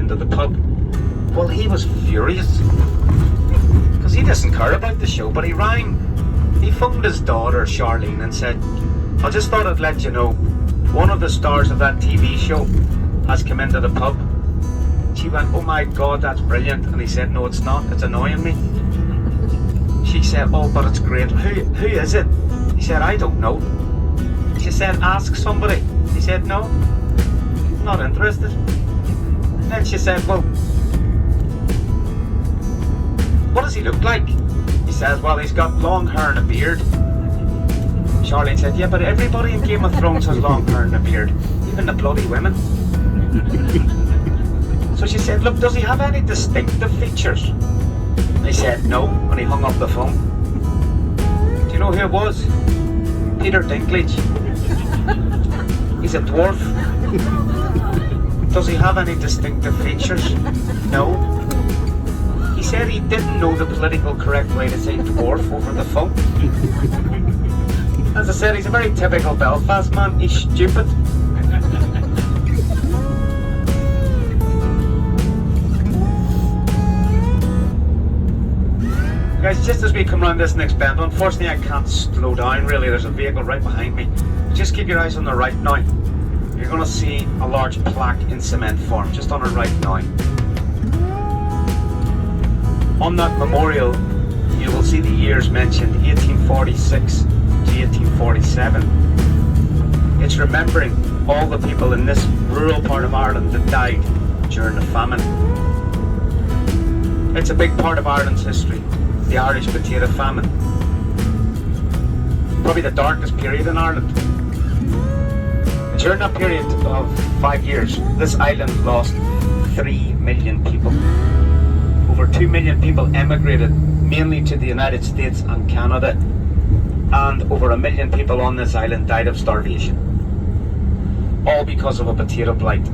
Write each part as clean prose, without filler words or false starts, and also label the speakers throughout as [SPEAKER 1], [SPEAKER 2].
[SPEAKER 1] into the pub. Well, he was furious because he doesn't care about the show, but he phoned his daughter Charlene and said, I just thought I'd let you know one of the stars of that TV show has come into the pub. She went, oh my God, that's brilliant. And he said, no, it's not, it's annoying me. She said, oh, but it's great. Who is it? He said, I don't know. She said, ask somebody. He said, no, not interested. Then she said, well, what does he look like? He says, well, he's got long hair and a beard. Charlene said, yeah, but everybody in Game of Thrones has long hair and a beard, even the bloody women. So she said, look, does he have any distinctive features? And he said, no, and he hung up the phone. Do you know who it was? Peter Dinklage. He's a dwarf. Does he have any distinctive features? No. He said he didn't know the political correct way to say dwarf over the phone. As I said, he's a very typical Belfast man. He's stupid. Guys, just as we come around this next bend, unfortunately I can't slow down really, there's a vehicle right behind me. Just keep your eyes on the right now. You're going to see a large plaque in cement form, just on the right now. On that memorial, you will see the years mentioned, 1846 to 1847. It's remembering all the people in this rural part of Ireland that died during the famine. It's a big part of Ireland's history. The Irish potato famine. Probably the darkest period in Ireland. During that period of 5 years, this island lost 3 million people. Over 2 million people emigrated, mainly to the United States and Canada, and over 1 million people on this island died of starvation. All because of a potato blight.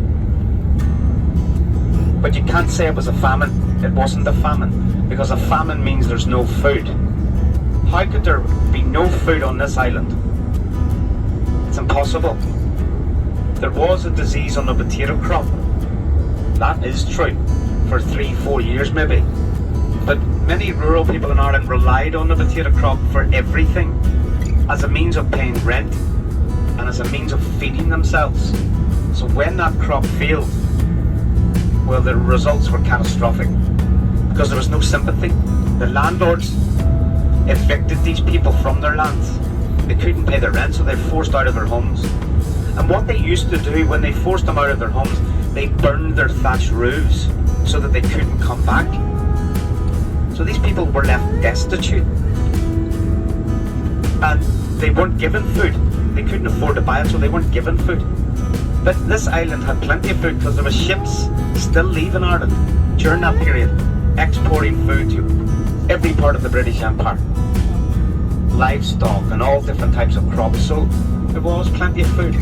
[SPEAKER 1] But you can't say it was a famine. It wasn't a famine. Because a famine means there's no food. How could there be no food on this island? It's impossible. There was a disease on the potato crop. That is true. For 3-4 years maybe. But many rural people in Ireland relied on the potato crop for everything. As a means of paying rent. And as a means of feeding themselves. So when that crop failed, well, the results were catastrophic. Because there was no sympathy. The landlords evicted these people from their lands. They couldn't pay their rent, so they were forced out of their homes. And what they used to do when they forced them out of their homes, they burned their thatched roofs so that they couldn't come back. So these people were left destitute. And they weren't given food. They couldn't afford to buy it, so they weren't given food. But this island had plenty of food because there were ships still leaving Ireland during that period, exporting food to every part of the British Empire. Livestock and all different types of crops, so there was plenty of food.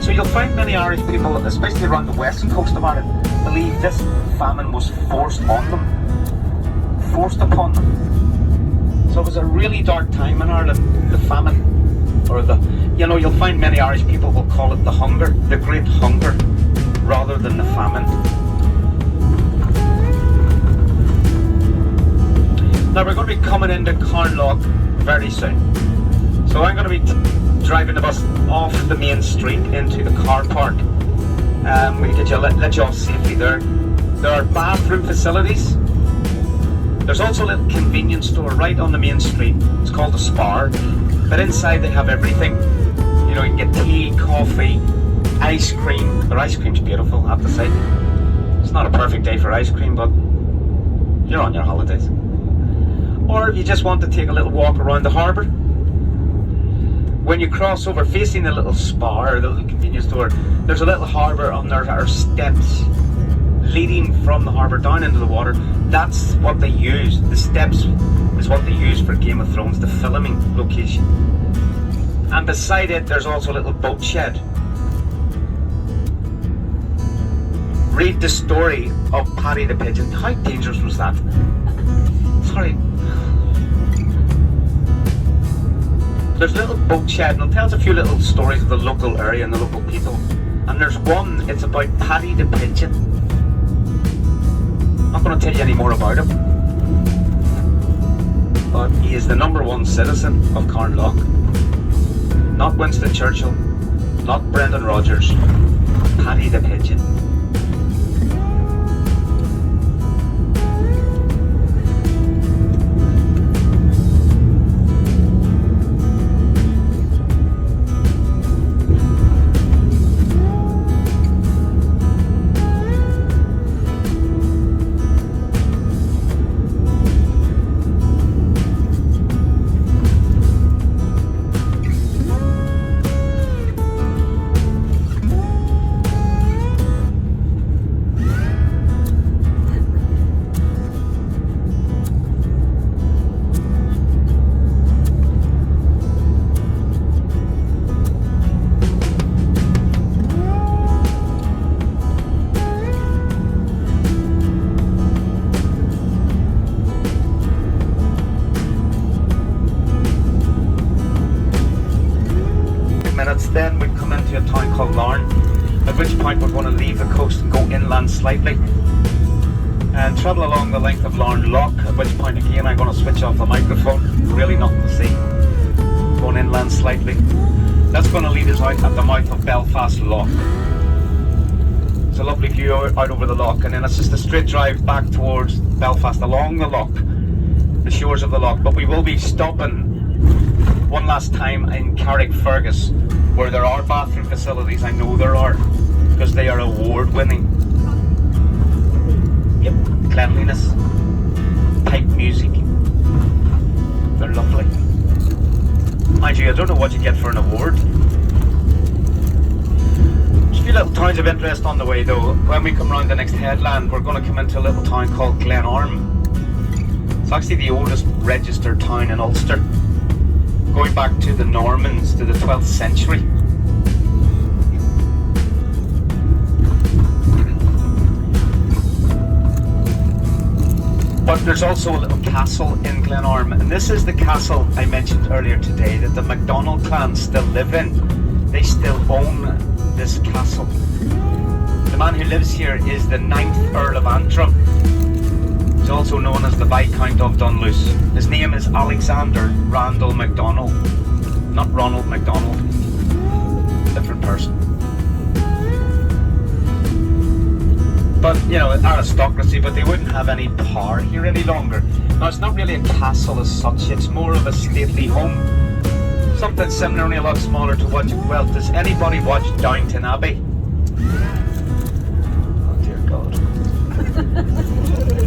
[SPEAKER 1] So you'll find many Irish people, especially around the western coast of Ireland, believe this famine was forced on them, forced upon them. So it was a really dark time in Ireland, the famine, or you'll find many Irish people will call it the hunger, the great hunger, rather than the famine. Now we're going to be coming into Carnlough very soon. So I'm going to be driving the bus off the main street into the car park. We'll let you off safely there. There are bathroom facilities. There's also a little convenience store right on the main street. It's called the Spar. But inside they have everything. You can get tea, coffee, ice cream. Their ice cream's beautiful, I have to say. It's not a perfect day for ice cream, but you're on your holidays. Or if you just want to take a little walk around the harbour. When you cross over facing the little Spar, the little convenience store, there's a little harbour and there are steps leading from the harbour down into the water. That's what they use. The steps is what they use for Game of Thrones, the filming location. And beside it, there's also a little boat shed. Read the story of Paddy the Pigeon. How dangerous was that? Sorry. There's a little boat shed and it tells a few little stories of the local area and the local people. And there's one, it's about Paddy the Pigeon. going to tell you any more about him, but he is the #1 citizen of Carnlough. Not Winston Churchill, not Brendan Rodgers, Paddy the Pigeon. Then we come into a town called Larne, at which point we're going to leave the coast and go inland slightly and travel along the length of Larne Loch, at which point again I'm going to switch off the microphone. Really nothing to see. Going inland slightly. That's going to lead us out at the mouth of Belfast Loch. It's a lovely view out over the loch, and then it's just a straight drive back towards Belfast along the loch, the shores of the loch. But we will be stopping one last time in Carrickfergus, where there are bathroom facilities. I know there are, because they are award-winning. Yep, cleanliness, pipe music. They're lovely. Mind you, I don't know what you get for an award. Just a few little towns of interest on the way though. When we come round the next headland, we're going to come into a little town called Glenarm. It's actually the oldest registered town in Ulster, going back to the Normans, to the 12th century. But there's also a little castle in Glenarm, and this is the castle I mentioned earlier today that the MacDonald clan still live in. They still own this castle. The man who lives here is the 9th Earl of Antrim. He's also known as the Viscount of Dunluce. His name is Alexander Randall MacDonald, not Ronald MacDonald, different person. But, you know, aristocracy, but they wouldn't have any power here any longer. Now, it's not really a castle as such, it's more of a stately home. Something similar, only a lot smaller to what well, does anybody watch Downton Abbey? Oh dear God.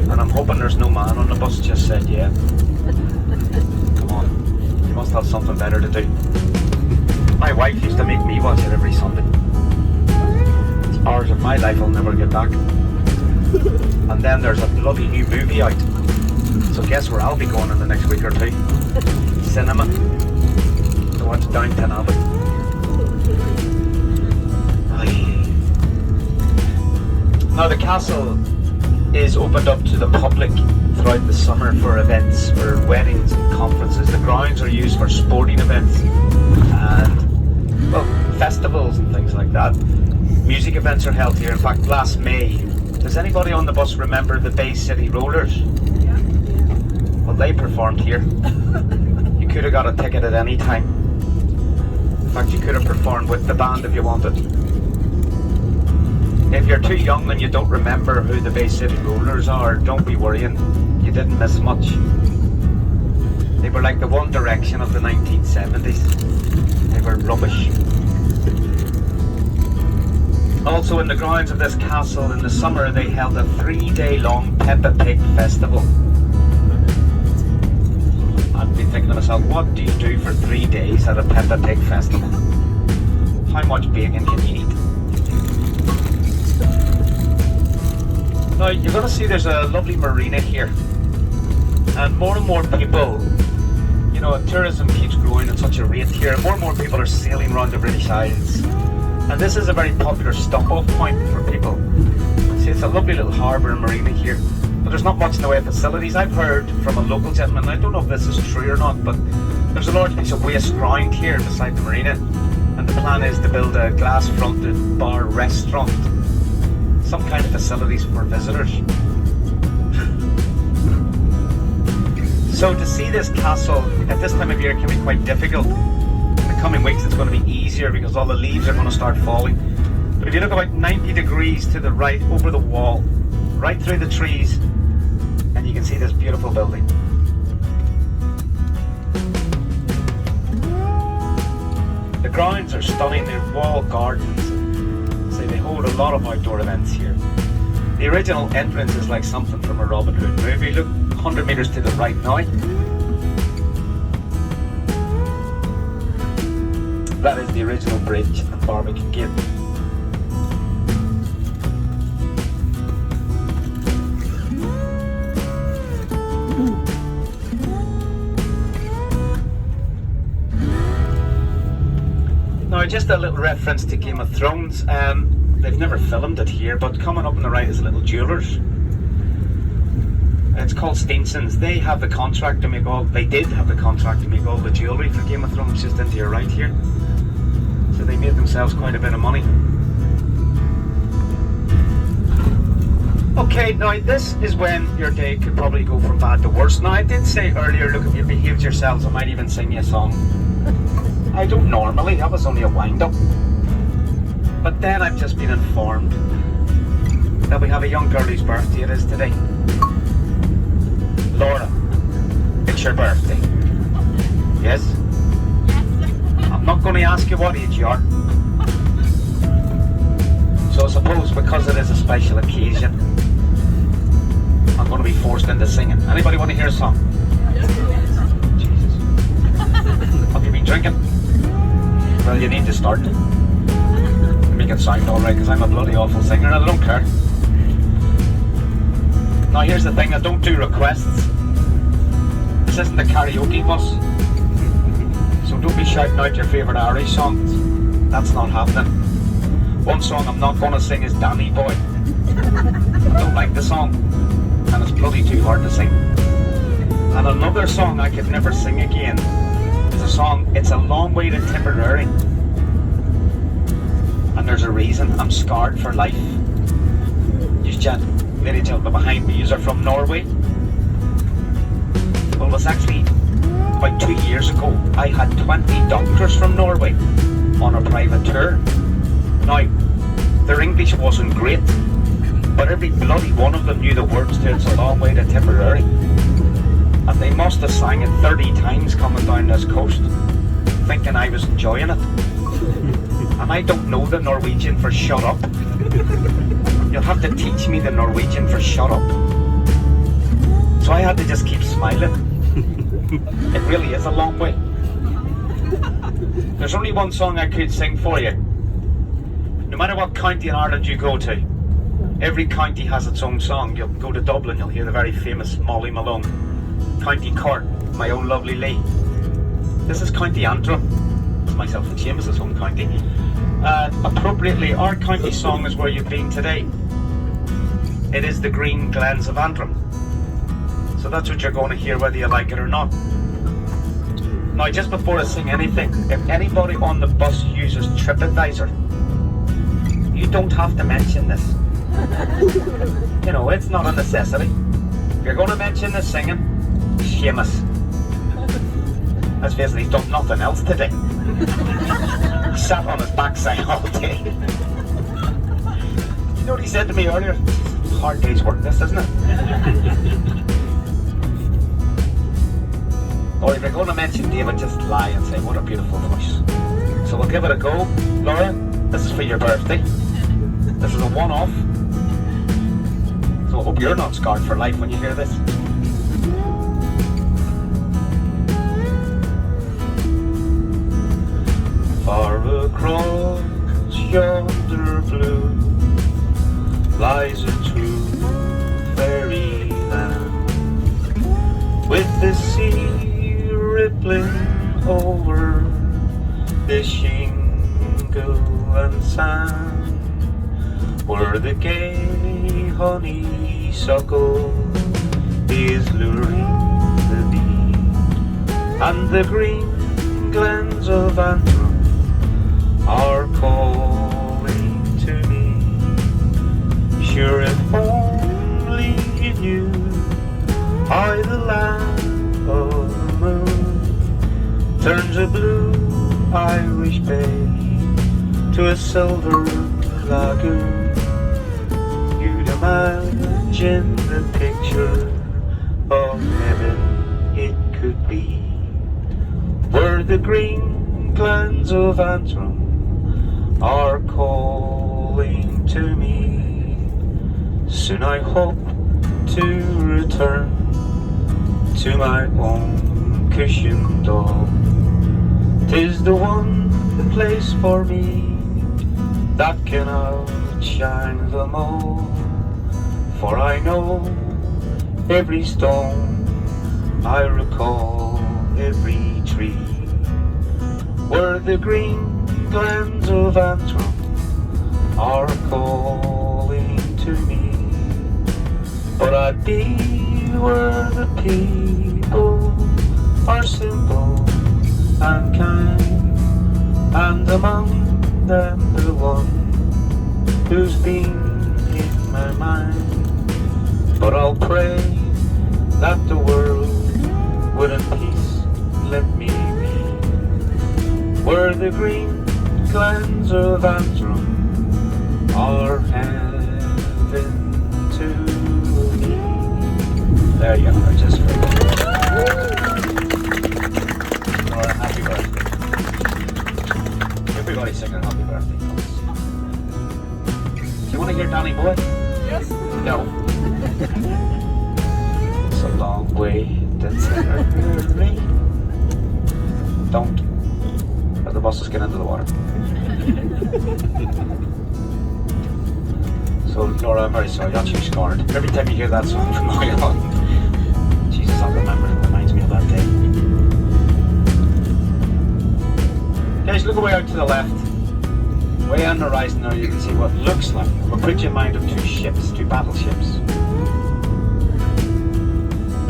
[SPEAKER 1] And I'm hoping there's no man on the bus just said yeah. Come on, you must have something better to do. My wife used to make me watch it every Sunday. It's hours of my life I'll never get back. And then there's a bloody new movie out. So guess where I'll be going in the next week or two? Cinema. To watch Downton Abbey. Now the castle is opened up to the public throughout the summer for events, for weddings and conferences. The grounds are used for sporting events and, well, festivals and things like that. Music events are held here. In fact, last May, does anybody on the bus remember the Bay City Rollers? Yeah. Well, they performed here. You could have got a ticket at any time. In fact, you could have performed with the band if you wanted. If you're too young and you don't remember who the Bay City Rollers are, don't be worrying. You didn't miss much. They were like the One Direction of the 1970s. They were rubbish. Also in the grounds of this castle in the summer they held a 3-day-long Peppa Pig festival. I'd be thinking to myself, what do you do for 3 days at a Peppa Pig festival? How much bacon can you eat? Now you're going to see there's a lovely marina here, and more people, you know, tourism keeps growing at such a rate here, and more people are sailing around the British Isles. And this is a very popular stop-off point for people. See, it's a lovely little harbour and marina here, but there's not much in the way of facilities. I've heard from a local gentleman, I don't know if this is true or not, but there's a large piece of waste ground here beside the marina, and the plan is to build a glass-fronted bar restaurant, some kind of facilities for visitors. So to see this castle at this time of year can be quite difficult. In the coming weeks it's going to be easier because all the leaves are going to start falling. But if you look about 90 degrees to the right over the wall, right through the trees, and you can see this beautiful building. The grounds are stunning, they're wall gardens, so they hold a lot of outdoor events here. The original entrance is like something from a Robin Hood movie. Look, 100 metres to the right now. That is the original bridge and Barbecue Gate. Now, just a little reference to Game of Thrones. They've never filmed it here, but coming up on the right is a little jeweller's. It's called Steenson's. They have the contract to make all. They did have the contract to make all the jewellery for Game of Thrones, just into your right here. So they made themselves quite a bit of money. Okay, now this is when your day could probably go from bad to worse. Now I did say earlier, look, if you behaved yourselves, I might even sing you a song. I don't normally, that was only a wind-up. But then I've just been informed that we have a young girl whose birthday it is today. Laura, it's your birthday. Yes? I'm not going to ask you what age you are. So I suppose because it is a special occasion, I'm going to be forced into singing. Anybody want to hear a song? Jesus. Have you been drinking? Well, you need to start. Make it sound alright, because I'm a bloody awful singer and I don't care. Now here's the thing, I don't do requests. This isn't a karaoke bus. So don't be shouting out your favourite Irish songs. That's not happening. One song I'm not going to sing is Danny Boy. I don't like the song. And it's bloody too hard to sing. And another song I could never sing again is a song, It's a Long Way to Tipperary. And there's a reason, I'm scarred for life. You ladies and gentlemen behind me, you are from Norway. Well, it was actually about 2 years ago, I had 20 doctors from Norway on a private tour. Now, their English wasn't great, but every bloody one of them knew the words to It's a Long Way to Tipperary. And they must have sang it 30 times coming down this coast, thinking I was enjoying it. And I don't know the Norwegian for shut up. You'll have to teach me the Norwegian for shut up. So I had to just keep smiling. It really is a long way. There's only one song I could sing for you. No matter what county in Ireland you go to, every county has its own song. You'll go to Dublin, you'll hear the very famous Molly Malone. County Cork, my own lovely Lee. This is County Antrim. It's myself and Seamus's home county. Appropriately, our county song is Where You've Been Today. It is the green Glens of Antrim. So that's what you're going to hear whether you like it or not. Now, just before I sing anything, if anybody on the bus uses TripAdvisor, you don't have to mention this. You know, it's not a necessity. If you're going to mention this singing, Seamus. Let's face it, he's done nothing else today. He sat on his backside all day. You know what he said to me earlier? Hard day's work, this, isn't it? Or if you're going to mention David, just lie and say, what a beautiful voice. So we'll give it a go. Laura, this is for your birthday. This is a one-off. So I hope you're not scarred for life when you hear this. Far across yonder blue lies a true fairyland, with the sea rippling over the shingle and sand, where the gay honeysuckle is luring the bee, and the green glens of Antrim are calling to me. Sure, if only you knew how the land of the moon turns a blue Irish bay to a silver lagoon. You'd imagine the picture of heaven it could be, where the green glens of Antrim are calling to me. Soon I hope to return to my own cushioned dog. 'Tis the one place for me that can outshine them all, for I know every stone, I recall every tree, where the green glens of Antrim are calling to me. But I'd be where the people are simple and kind, and among them the one who's been in my mind. But I'll pray that the world would in peace let me be, where the green glens of Antrim are heaven to me. There you are, just for you. Or a happy birthday. Everybody singing happy birthday. Do you want to hear Danny Boy?
[SPEAKER 2] Yes.
[SPEAKER 1] No. It's a long way to me. Don't. Or the bus is getting into the water. So Laura, I'm very sorry, got you scarred. Every time you hear that song from now on, Jesus, I'll remember, it reminds me of that day. Guys, look away out to the left. Way on the horizon there you can see what looks like, but put your mind of two ships, two battleships.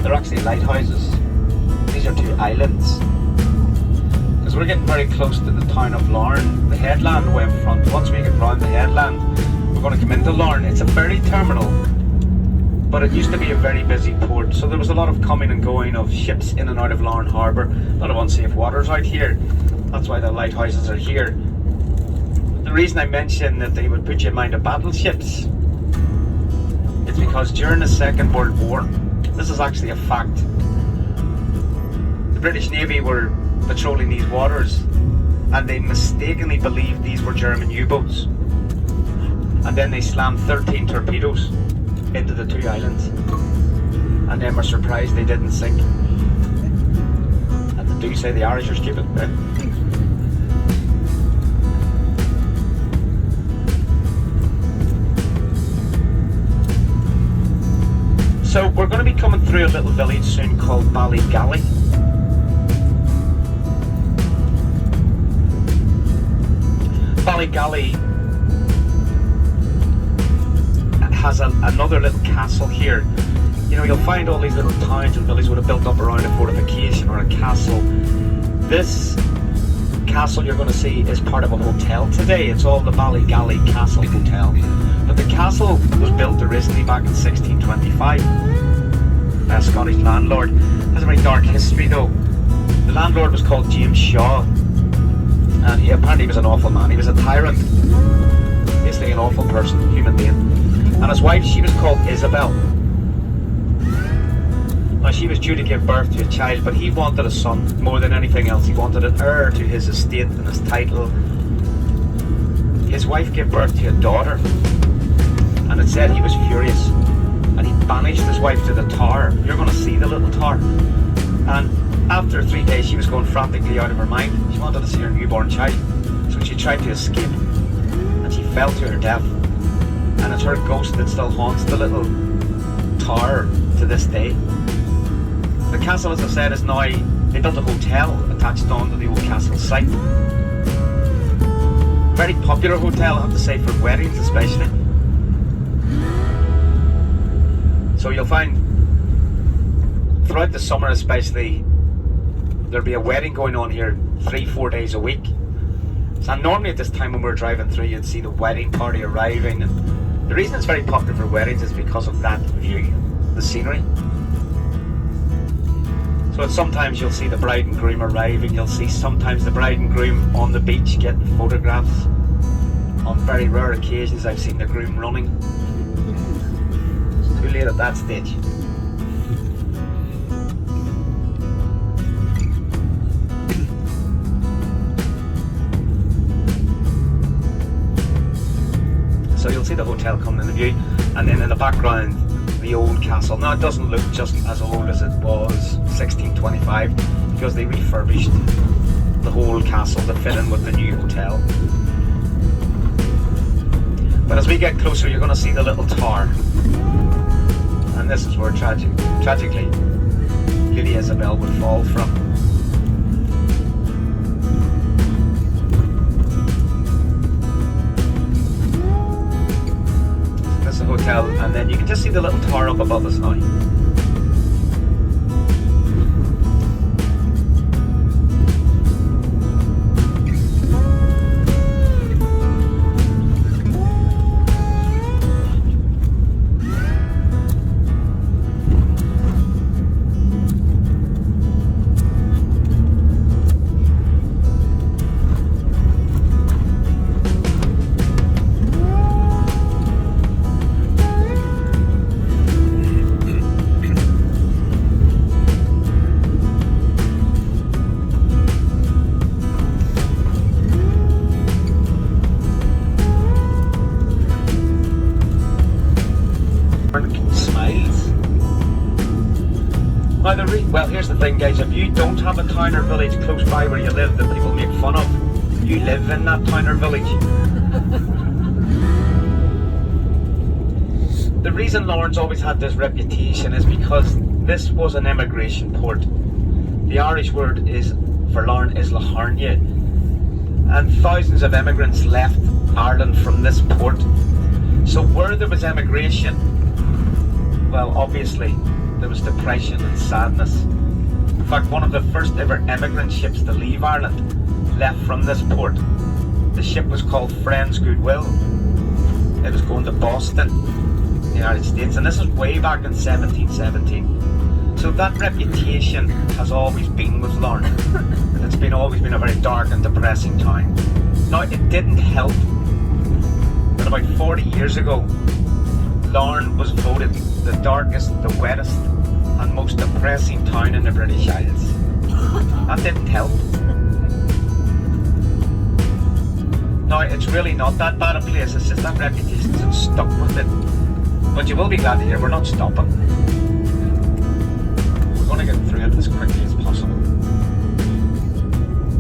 [SPEAKER 1] They're actually lighthouses. These are two islands. Because we're getting very close to the town of Larne, the headland way in front. Once we get round the headland, we're going to come into Larne. It's a ferry terminal, but it used to be a very busy port, so there was a lot of coming and going of ships in and out of Larne Harbour. A lot of unsafe waters out here. That's why the lighthouses are here. The reason I mentioned that they would put you in mind of battleships is because during the Second World War, this is actually a fact, the British Navy were patrolling these waters and they mistakenly believed these were German U-boats, and then they slammed 13 torpedoes into the two islands and then were surprised they didn't sink. And they do say the Irish are stupid, right? So we're going to be coming through a little village soon called Ballygally. Ballygally has another little castle here. You know, you'll find all these little towns and villages would have built up around a fortification or a castle. This castle you're going to see is part of a hotel today. It's all the Ballygally Castle Hotel. But the castle was built originally back in 1625 by a Scottish landlord. It has a very dark history though. The landlord was called James Shaw, and he apparently was an awful man. He was a tyrant, basically an awful person, human being. And his wife, she was called Isabel. Now she was due to give birth to a child, but he wanted a son more than anything else. He wanted an heir to his estate and his title. His wife gave birth to a daughter, and it said he was furious and he banished his wife to the tower. You're going to see the little tower. And after 3 days she was going frantically out of her mind. She wanted to see her newborn child, so she tried to escape and she fell to her death, and it's her ghost that still haunts the little tower to this day. The castle, as I said, is now, they built a hotel attached on to the old castle site. Very popular hotel, I have to say, for weddings especially. So you'll find throughout the summer especially, there'll be a wedding going on here 3-4 days a week. So normally at this time when we're driving through, you'd see the wedding party arriving, and the reason it's very popular for weddings is because of that view, the scenery. So sometimes you'll see the bride and groom arriving, you'll see sometimes the bride and groom on the beach getting photographs. On very rare occasions I've seen the groom running. It's too late at that stage. So you'll see the hotel coming in the view, and then in the background the old castle. Now it doesn't look just as old as it was 1625 because they refurbished the whole castle to fit in with the new hotel. But as we get closer you're going to see the little tower, and this is where tragically Lady Isabel would fall from. This is the hotel, and then you can just see the little tower up above us now. Well, here's the thing, guys, if you don't have a town or village close by where you live that people make fun of, you live in that town or village. The reason Larne's always had this reputation is because this was an immigration port. The Irish word is for Larne is Larne, and thousands of immigrants left Ireland from this port. So where there was immigration, well, obviously there was depression and sadness. In fact, one of the first ever immigrant ships to leave Ireland left from this port. The ship was called Friends Goodwill. It was going to Boston, the United States, and this is way back in 1717. So that reputation has always been with Larne. It's always been a very dark and depressing town. Now, it didn't help that about 40 years ago, Larne was voted the darkest, the wettest and most depressing town in the British Isles. That didn't help. Now, it's really not that bad a place, it's just that reputation that's stuck with it. But you will be glad to hear we're not stopping. We're going to get through it as quickly as possible.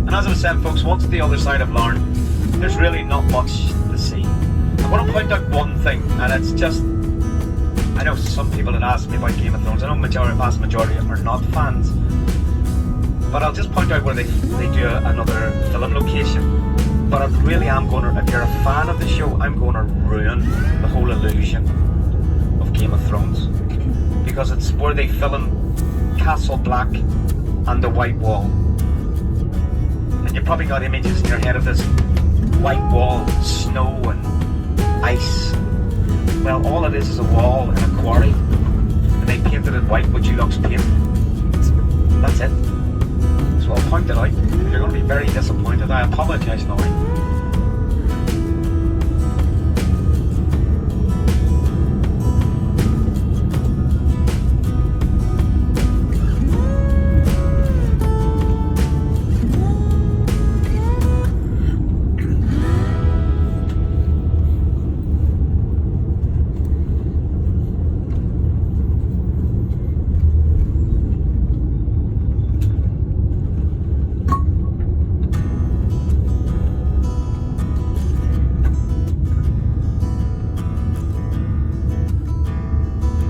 [SPEAKER 1] And as I was saying, folks, once at the other side of Larne, there's really not much to see. I want to point out one thing, and it's just, I know some people had asked me about Game of Thrones. I know vast majority of them are not fans, but I'll just point out where they do another film location. But I really am going to, if you're a fan of the show, I'm going to ruin the whole illusion of Game of Thrones, because it's where they film Castle Black and the White Wall, and you probably got images in your head of this white wall, snow and ice. Well, all it is a wall in a quarry, and they painted it white with Dulux paint. That's it. So I'll point it out. If you're going to be very disappointed, I apologise now.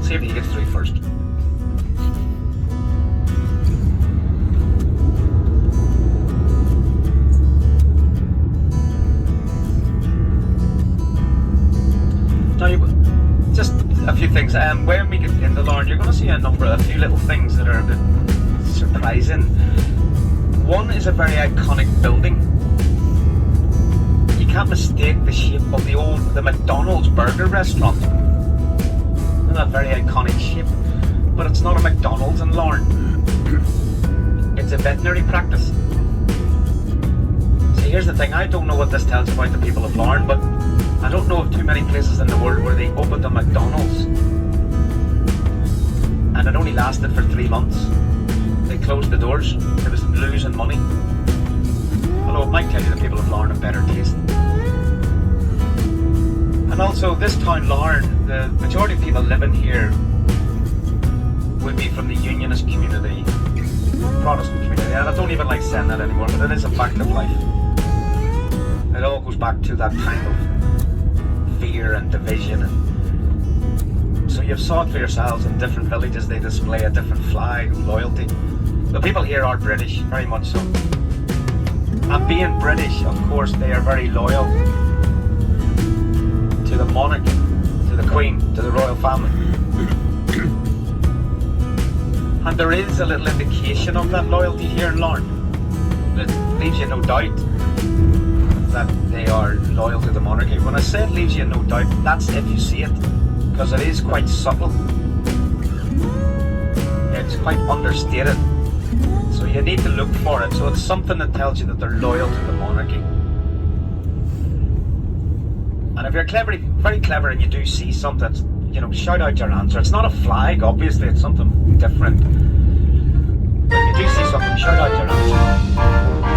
[SPEAKER 1] See if he gets through first. Now, just a few things. When we get into Larne, you're going to see a few little things that are a bit surprising. One is a very iconic building. You can't mistake the shape of the McDonald's burger restaurant. That very iconic shape. but it's not a McDonald's in Larne. It's a veterinary practice. See, here's the thing, I don't know what this tells you about the people of Larne, but I don't know of too many places in the world where they opened a McDonald's and it only lasted for 3 months. They closed the doors. It was losing money. Although it might tell you the people of Larne have better taste. And also, this town Larne, the majority of people living here would be from the Unionist community, Protestant community, and I don't even like saying that anymore, but it is a fact of life. It all goes back to that time of fear and division, and so you've saw it for yourselves. In different villages they display a different flag of loyalty. The people here are British, very much so, and being British, of course, they are very loyal to the monarch, to the Queen, to the royal family. And there is a little indication of that loyalty here in Larne. It leaves you no doubt that they are loyal to the monarchy. When I say it leaves you no doubt, that's if you see it, because it is quite subtle. It's quite understated. So you need to look for it. So it's something that tells you that they're loyal to the monarchy. And if you're very clever, and you do see something, you know, shout out your answer. It's not a flag, obviously, it's something different. But if you do see something, shout out your answer.